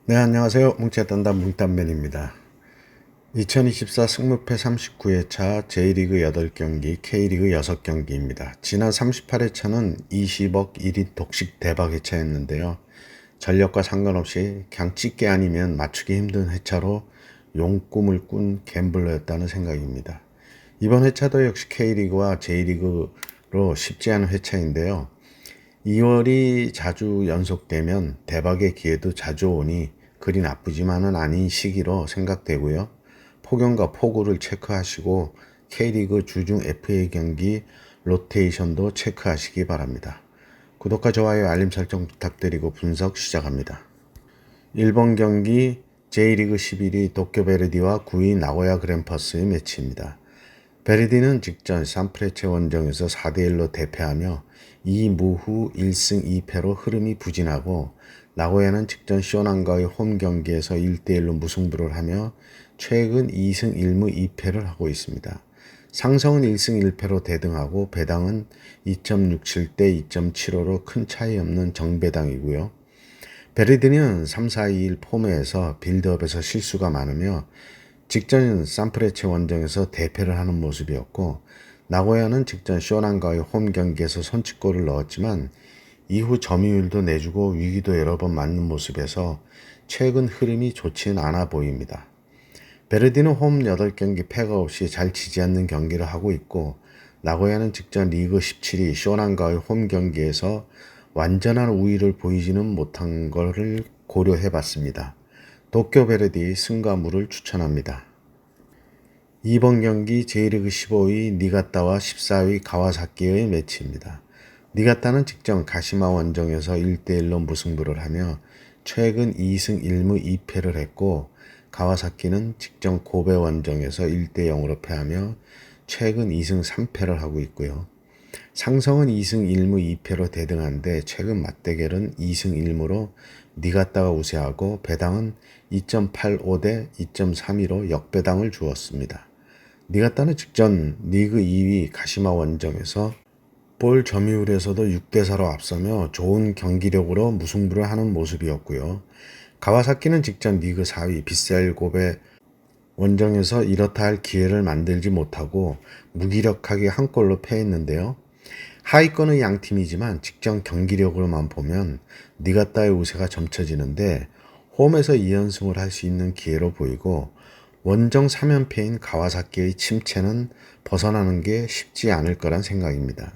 네, 안녕하세요. 뭉치의 단단 뭉딴맨입니다. 2024 승무패 39회차 J리그 8경기, K리그 6경기입니다. 지난 38회차는 20억 1인 독식 대박 회차였는데요. 전력과 상관없이 그냥 찍게 아니면 맞추기 힘든 회차로 용꿈을 꾼 갬블러였다는 생각입니다. 이번 회차도 역시 K리그와 J리그로 쉽지 않은 회차인데요. 2월이 자주 연속되면 대박의 기회도 자주 오니 그리 나쁘지만은 아닌 시기로 생각되고요. 폭염과 폭우를 체크하시고 K리그 주중 FA 경기 로테이션도 체크하시기 바랍니다. 구독과 좋아요, 알림 설정 부탁드리고 분석 시작합니다. 1번 경기 J리그 11위 도쿄베르디와 9위 나고야 그랜퍼스의 매치입니다. 베르디는 직전 산프레체 원정에서 4대1로 대패하며 2무후 1승 2패로 흐름이 부진하고 나고야는 직전 쇼난과의 홈 경기에서 1대1로 무승부를 하며 최근 2승 1무 2패를 하고 있습니다. 상성은 1승 1패로 대등하고 배당은 2.67대 2.75로 큰 차이 없는 정배당이고요. 베르디는 3-4-2-1 폼에서 빌드업에서 실수가 많으며 직전 산프레체 원정에서 대패를 하는 모습이었고 나고야는 직전 쇼난과의 홈 경기에서 선취골을 넣었지만 이후 점유율도 내주고 위기도 여러 번 맞는 모습에서 최근 흐름이 좋지는 않아 보입니다. 베르디는 홈 8경기 패가 없이 잘 지지 않는 경기를 하고 있고 나고야는 직전 리그 17위 쇼난과의 홈 경기에서 완전한 우위를 보이지는 못한 것을 고려해 봤습니다. 도쿄 베르디 승가무를 추천합니다. 2번 경기 J리그 15위 니가타와 14위 가와사키의 매치입니다. 니가타는 직전 가시마 원정에서 1대1로 무승부를 하며 최근 2승 1무 2패를 했고 가와사키는 직전 고베 원정에서 1대0으로 패하며 최근 2승 3패를 하고 있고요. 상성은 2승 1무 2패로 대등한데 최근 맞대결은 2승 1무로 니가타가 우세하고 배당은 2.85대 2.32로 역배당을 주었습니다. 니가타는 직전 리그 2위 가시마 원정에서 볼 점유율에서도 6대4로 앞서며 좋은 경기력으로 무승부를 하는 모습이었고요. 가와사키는 직전 리그 4위 빗셀 고베 원정에서 이렇다 할 기회를 만들지 못하고 무기력하게 한 골로 패했는데요. 하위권의 양팀이지만 직전 경기력으로만 보면 니가타의 우세가 점쳐지는데 홈에서 2연승을 할 수 있는 기회로 보이고 원정 3연패인 가와사키의 침체는 벗어나는 게 쉽지 않을 거란 생각입니다.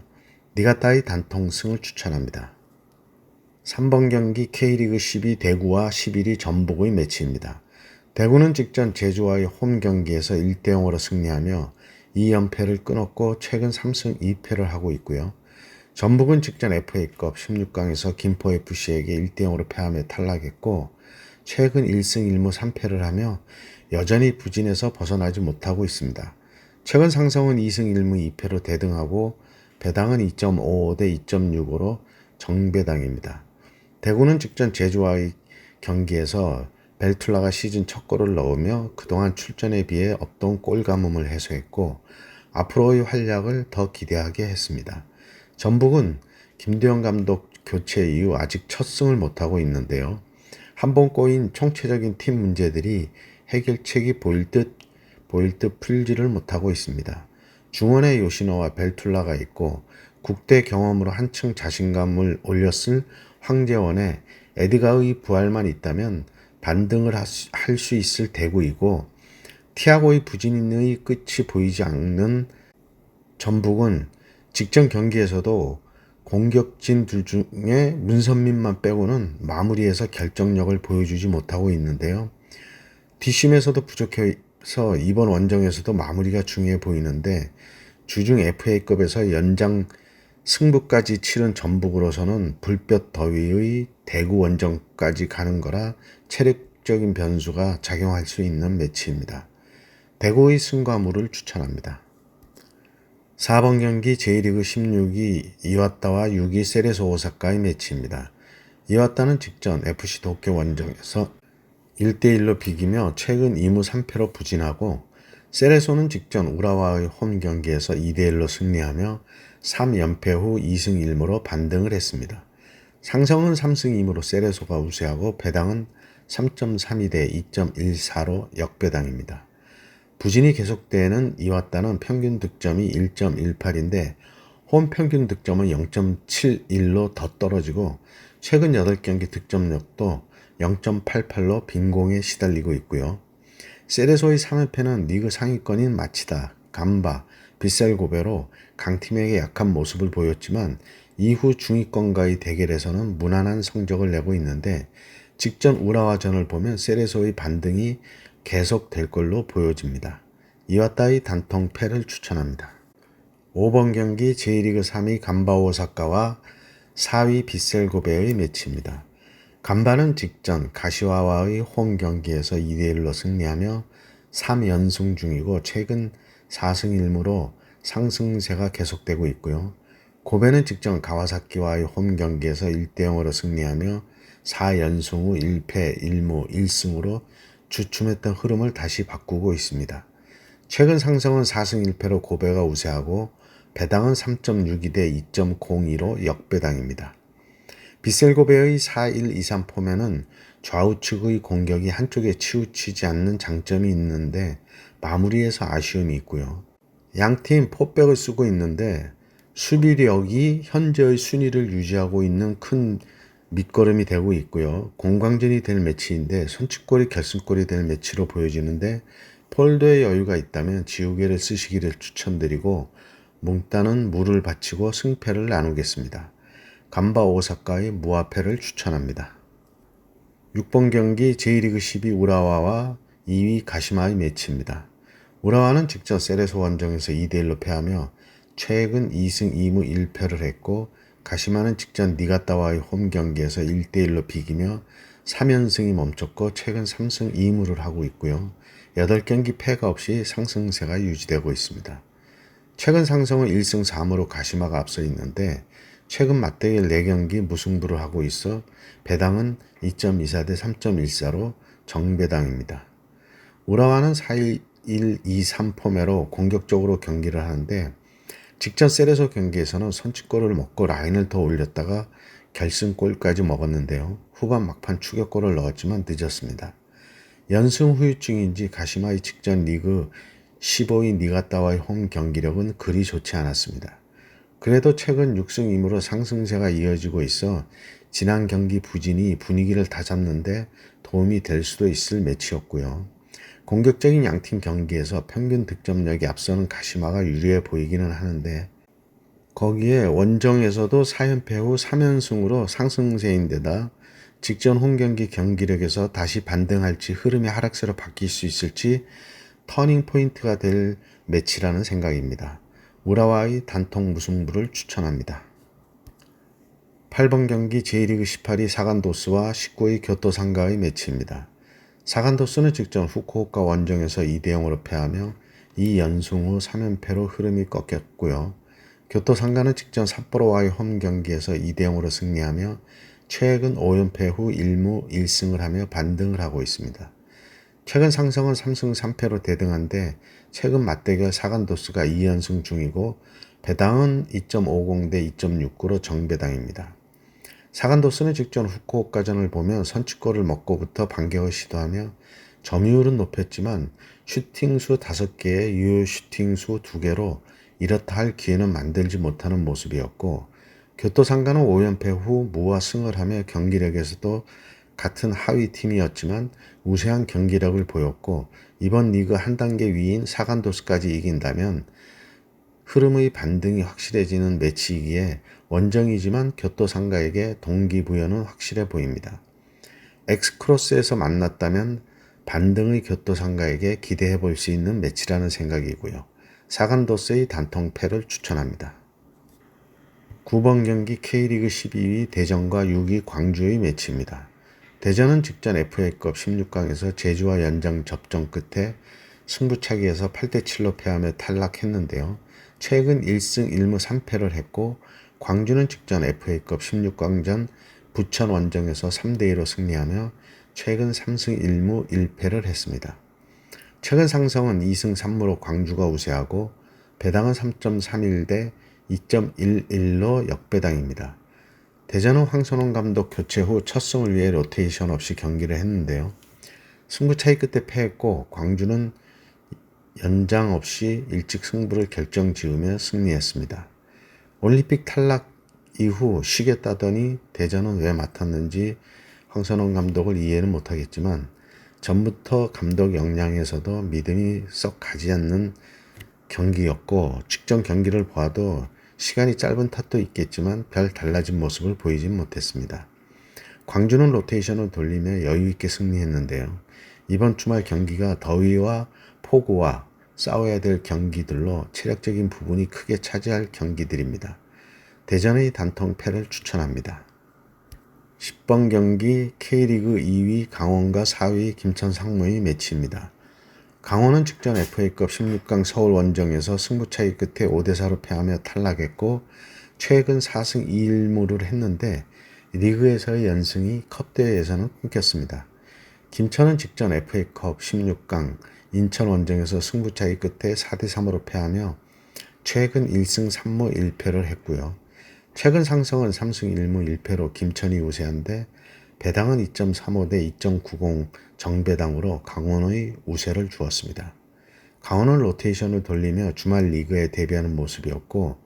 니가타의 단통승을 추천합니다. 3번 경기 K리그 12 대구와 11위 전북의 매치입니다. 대구는 직전 제주와의 홈 경기에서 1대0으로 승리하며 2연패를 끊었고 최근 3승 2패를 하고 있고요. 전북은 직전 FA컵 16강에서 김포FC에게 1대0으로 패하며 탈락했고 최근 1승 1무 3패를 하며 여전히 부진해서 벗어나지 못하고 있습니다. 최근 상성은 2승 1무 2패로 대등하고 배당은 2.55대 2.65로 정배당입니다. 대구는 직전 제주와의 경기에서 벨툴라가 시즌 첫 골을 넣으며 그동안 출전에 비해 없던 골 가뭄을 해소했고 앞으로의 활약을 더 기대하게 했습니다. 전북은 김대영 감독 교체 이후 아직 첫 승을 못하고 있는데요. 한 번 꼬인 총체적인 팀 문제들이 해결책이 보일 듯 풀지를 못하고 있습니다. 중원에 요시노와 벨툴라가 있고 국대 경험으로 한층 자신감을 올렸을 황재원에 에드가의 부활만 있다면 반등을 할 수 있을 대구이고 티아고의 부진의 끝이 보이지 않는 전북은 직전 경기에서도 공격진 둘 중에 문선민만 빼고는 마무리에서 결정력을 보여주지 못하고 있는데요. 뒷심에서도 부족해서 이번 원정에서도 마무리가 중요해 보이는데 주중 FA컵에서 연장 승부까지 치른 전북으로서는 불볕 더위의 대구 원정까지 가는 거라 체력적인 변수가 작용할 수 있는 매치입니다. 대구의 승과무를 추천합니다. 4번 경기 J리그 16위 이와타와 6위 세레소 오사카의 매치입니다. 이와타는 직전 FC 도쿄 원정에서 1대1로 비기며 최근 2무 3패로 부진하고 세레소는 직전 우라와의 홈 경기에서 2대1로 승리하며 3연패 후 2승 1무로 반등을 했습니다. 상성은 3승 2무로 세레소가 우세하고 배당은 3.32대 2.14로 역배당입니다. 부진이 계속되는 이왔다는 평균 득점이 1.18인데 홈 평균 득점은 0.71로 더 떨어지고 최근 8경기 득점력도 0.88로 빈공에 시달리고 있고요. 세레소의 3연패는 리그 상위권인 마치다, 감바, 빗셀고베로 강팀에게 약한 모습을 보였지만 이후 중위권과의 대결에서는 무난한 성적을 내고 있는데 직전 우라와전을 보면 세레소의 반등이 계속될 걸로 보여집니다. 이와타의 단통 패를 추천합니다. 5번 경기 J리그 3위 간바 오사카와 4위 빗셀고베의 매치입니다. 간바는 직전 가시와와의 홈 경기에서 2대1로 승리하며 3연승 중이고 최근 4승 1무로 상승세가 계속되고 있고요. 고베는 직전 가와사키와의 홈 경기에서 1대0으로 승리하며 4연승 후 1패 1무 1승으로 주춤했던 흐름을 다시 바꾸고 있습니다. 최근 상승은 4승 1패로 고베가 우세하고 배당은 3.62대 2.02로 역배당입니다. 빗셀고베의 4-1-2-3 포면은 좌우측의 공격이 한쪽에 치우치지 않는 장점이 있는데 마무리에서 아쉬움이 있고요. 양팀 포백을 쓰고 있는데 수비력이 현재의 순위를 유지하고 있는 큰 밑거름이 되고 있고요. 공방전이 될 매치인데 선취골이 결승골이 될 매치로 보여지는데 폴더에 여유가 있다면 지우개를 쓰시기를 추천드리고 몽따는 물을 바치고 승패를 나누겠습니다. 간바 오사카의 무아패를 추천합니다. 6번 경기 J리그 12 우라와와 2위 가시마의 매치입니다. 우라와는 직전 세레소 원정에서 2대1로 패하며 최근 2승 2무 1패를 했고 가시마는 직전 니가타와의 홈 경기에서 1대1로 비기며 3연승이 멈췄고 최근 3승 2무를 하고 있고요. 8경기 패가 없이 상승세가 유지되고 있습니다. 최근 상승은 1승 3무로 가시마가 앞서 있는데 최근 맞대결 4경기 무승부를 하고 있어 배당은 2.24대 3.14로 정배당입니다. 우라와는 4-1-2-3 포매로 공격적으로 경기를 하는데 직전 세레소 경기에서는 선취골을 먹고 라인을 더 올렸다가 결승골까지 먹었는데요. 후반 막판 추격골을 넣었지만 늦었습니다. 연승 후유증인지 가시마의 직전 리그 15위 니가타와의 홈 경기력은 그리 좋지 않았습니다. 그래도 최근 6승 2무로 상승세가 이어지고 있어 지난 경기 부진이 분위기를 다잡는데 도움이 될 수도 있을 매치였고요. 공격적인 양팀 경기에서 평균 득점력이 앞서는 가시마가 유리해 보이기는 하는데 거기에 원정에서도 4연패 후 3연승으로 상승세인데다 직전 홈경기 경기력에서 다시 반등할지 흐름이 하락세로 바뀔 수 있을지 터닝 포인트가 될 매치라는 생각입니다. 우라와의 단통 무승부를 추천합니다. 8번 경기 J리그 18위 사간도스와 19위 교토상가의 매치입니다. 사간도스는 직전 후쿠오카 원정에서 2대0으로 패하며 2연승 후 3연패로 흐름이 꺾였고요. 교토상가는 직전 삿포로와의 홈 경기에서 2대0으로 승리하며 최근 5연패 후 1무 1승을 하며 반등을 하고 있습니다. 최근 상승은 3승 3패로 대등한데 최근 맞대결 사간도스가 2연승 중이고 배당은 2.50대 2.69로 정배당입니다. 사간도스는 직전 후쿠오카전을 보면 선취골을 먹고부터 반격을 시도하며 점유율은 높였지만 슈팅수 5개에 유효 슈팅수 2개로 이렇다 할 기회는 만들지 못하는 모습이었고 교토상가는 5연패 후 무와 승을 하며 경기력에서도 같은 하위 팀이었지만 우세한 경기력을 보였고 이번 리그 한 단계 위인 사간도스까지 이긴다면 흐름의 반등이 확실해지는 매치이기에 원정이지만 교토상가에게 동기부여는 확실해 보입니다. 엑스크로스에서 만났다면 반등의 교토상가에게 기대해 볼 수 있는 매치라는 생각이고요. 사간도스의 단통패를 추천합니다. 9번 경기 K리그 12위 대전과 6위 광주의 매치입니다. 대전은 직전 FA컵 16강에서 제주와 연장 접전 끝에 승부차기에서 8대7로 패하며 탈락했는데요. 최근 1승 1무 3패를 했고 광주는 직전 FA컵 16강전 부천 원정에서 3대2로 승리하며 최근 3승 1무 1패를 했습니다. 최근 상승은 2승 3무로 광주가 우세하고 배당은 3.31대 2.11로 역배당입니다. 대전은 황선홍 감독 교체 후 첫 승을 위해 로테이션 없이 경기를 했는데요. 승부 차이 끝에 패했고 광주는 연장 없이 일찍 승부를 결정지으며 승리했습니다. 올림픽 탈락 이후 쉬겠다더니 대전은 왜 맡았는지 황선홍 감독을 이해는 못하겠지만 전부터 감독 역량에서도 믿음이 썩 가지 않는 경기였고 직전 경기를 봐도 시간이 짧은 탓도 있겠지만 별 달라진 모습을 보이진 못했습니다. 광주는 로테이션을 돌리며 여유있게 승리했는데요. 이번 주말 경기가 더위와 폭우와 싸워야 될 경기들로 체력적인 부분이 크게 차지할 경기들입니다. 대전의 단통 패를 추천합니다. 10번 경기 K리그 2위 강원과 4위 김천 상무의 매치입니다. 강원은 직전 FA컵 16강 서울 원정에서 승부차이 끝에 5대4로 패하며 탈락했고 최근 4승 2일무를 했는데 리그에서의 연승이 컵대회에서는 끊겼습니다. 김천은 직전 FA컵 16강 인천 원정에서 승부차이 끝에 4대3으로 패하며 최근 1승 3무 1패를 했고요. 최근 상승은 3승 1무 1패로 김천이 우세한데 배당은 2.35 대 2.90 정배당으로 강원의 우세를 주었습니다. 강원은 로테이션을 돌리며 주말 리그에 대비하는 모습이었고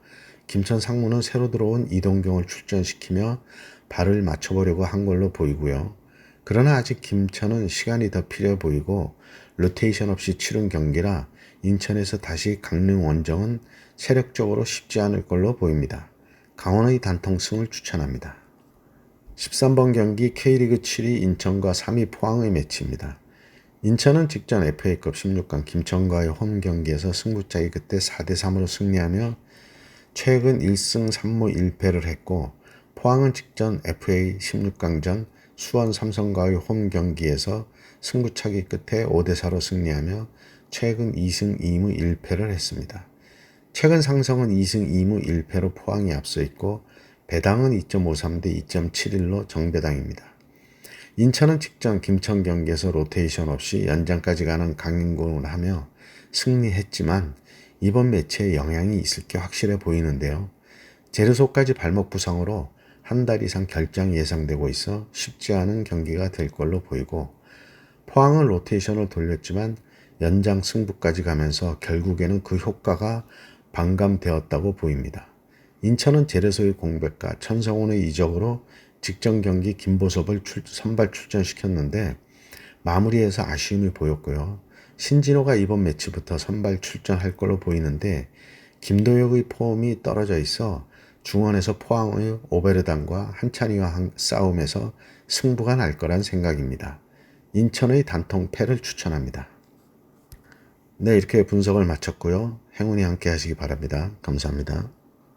김천 상무는 새로 들어온 이동경을 출전시키며 발을 맞춰보려고 한 걸로 보이고요. 그러나 아직 김천은 시간이 더 필요해 보이고 로테이션 없이 치른 경기라 인천에서 다시 강릉 원정은 체력적으로 쉽지 않을 걸로 보입니다. 강원의 단통승을 추천합니다. 13번 경기 K리그 7위 인천과 3위 포항의 매치입니다. 인천은 직전 FA컵 16강 김천과의 홈 경기에서 승부차이 끝에 4대3으로 승리하며 최근 1승 3무 1패를 했고 포항은 직전 FA 16강전 수원 삼성과의 홈 경기에서 승부차기 끝에 5대4로 승리하며 최근 2승 2무 1패를 했습니다. 최근 상성은 2승 2무 1패로 포항이 앞서 있고 배당은 2.53 대 2.71로 정배당입니다. 인천은 직전 김천 경기에서 로테이션 없이 연장까지 가는 강행군을 하며 승리했지만 이번 매치에 영향이 있을 게 확실해 보이는데요. 제르소까지 발목 부상으로 한 달 이상 결장이 예상되고 있어 쉽지 않은 경기가 될 걸로 보이고 포항은 로테이션을 돌렸지만 연장 승부까지 가면서 결국에는 그 효과가 반감되었다고 보입니다. 인천은 제르소의 공백과 천성훈의 이적으로 직전 경기 김보섭을 선발 출전시켰는데 마무리에서 아쉬움이 보였고요. 신진호가 이번 매치부터 선발 출전할 걸로 보이는데 김도혁의 폼이 떨어져 있어 중원에서 포항의 오베르단과 한찬이와 싸움에서 승부가 날 거란 생각입니다. 인천의 단통 패를 추천합니다. 네, 이렇게 분석을 마쳤고요. 행운이 함께 하시기 바랍니다. 감사합니다.